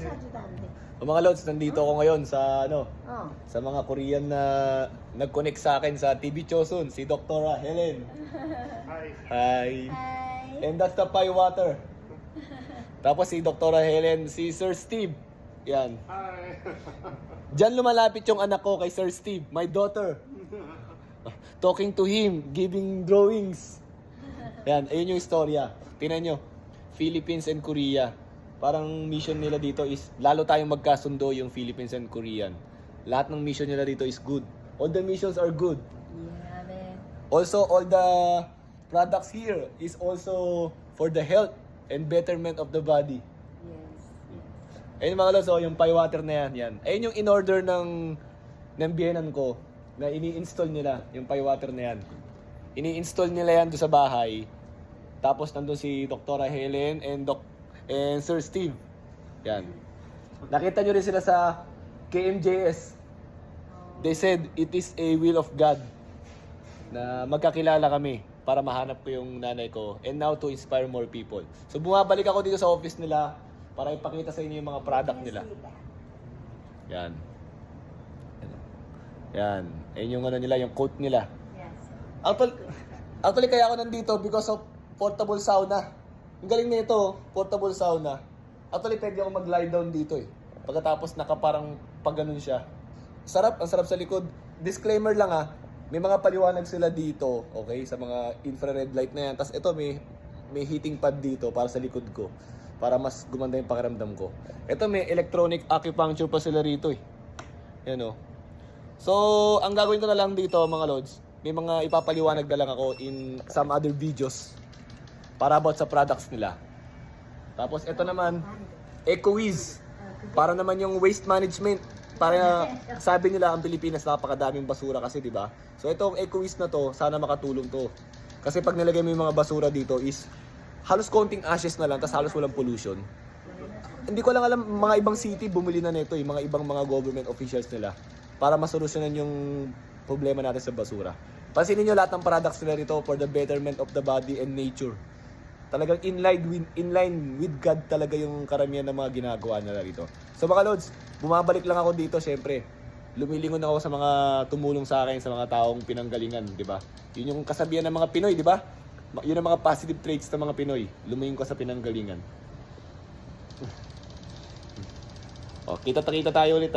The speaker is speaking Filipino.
차지도 안 돼. Mga Lods, nandito ako ngayon sa 어. sa mga Korean na nag-connect sa akin sa TV Chosun, si Dr. Helen. Hi. Hi. Hi. And that's the pie water. Tapos si Dr. Helen, si Sir Steve. Yan. Hi. Diyan lumalapit yung anak ko kay Sir Steve, my daughter. Talking to him, giving drawings. Yan, ayun yung istorya. Tingnan nyo, Philippines and Korea. Parang mission nila dito is, lalo tayong magkasundo yung Philippines and Korean. Lahat ng mission nila dito is good. All the missions are good. Yeah, man. Also, all the products here is also for the health and betterment of the body. Yes. Ayun mga lods, yung pie water na yan, yan. Ayun yung in-order ng biyenan ko na ini-install nila, yung pie water na yan. Ini-install nila yan doon sa bahay. Tapos nandun si Dr. Helen and Sir Steve. Yan. Nakita nyo rin sila sa KMJS. They said it is a will of God na magkakilala kami para mahanap ko yung nanay ko and now to inspire more people. So bumabalik ako dito sa office nila para ipakita sa inyo yung mga product nila. Yan. Yan. Ayun yung ano nila, yung quote nila. Yes. Actually kaya ako nandito because of portable sauna. Ang galing na ito, portable sauna. Actually pwede ako mag-lie down dito eh. Pagkatapos nakaparang pag ganun siya. Sarap, ang sarap sa likod. Disclaimer lang may mga paliwanag sila dito, okay, sa mga infrared light na yan. Tapos ito may heating pad dito para sa likod ko. Para mas gumanda yung pakiramdam ko. Ito may electronic acupuncture pa sila rito eh. Yan o. So, ang gagawin ko na lang dito mga lods, may mga ipapaliwanag na lang ako in some other videos para about sa products nila. Tapos ito naman, EcoWiz. Para naman yung waste management. Para sabi nila ang Pilipinas napakadaming basura kasi, di ba? So itong EcoWiz na to, sana makatulong to. Kasi pag nilagay mo yung mga basura dito is halos konting ashes na lang, tapos halos walang pollution. Hindi ko lang alam, mga ibang city bumili na nito, yung mga ibang mga government officials nila para masolusyonan yung problema natin sa basura. Pansinin nyo lahat ng products nila rito for the betterment of the body and nature. Talagang in line with God talaga yung karamihan ng mga ginagawa nila rito. So mga Lods, bumabalik lang ako dito syempre. Lumilingon ako sa mga tumulong sa akin, sa mga taong pinanggalingan, di ba? Yun yung kasabihan ng mga Pinoy, di ba? Yun ang mga positive traits ng mga Pinoy. Lumingon ko sa pinanggalingan. O, kita tayo ulit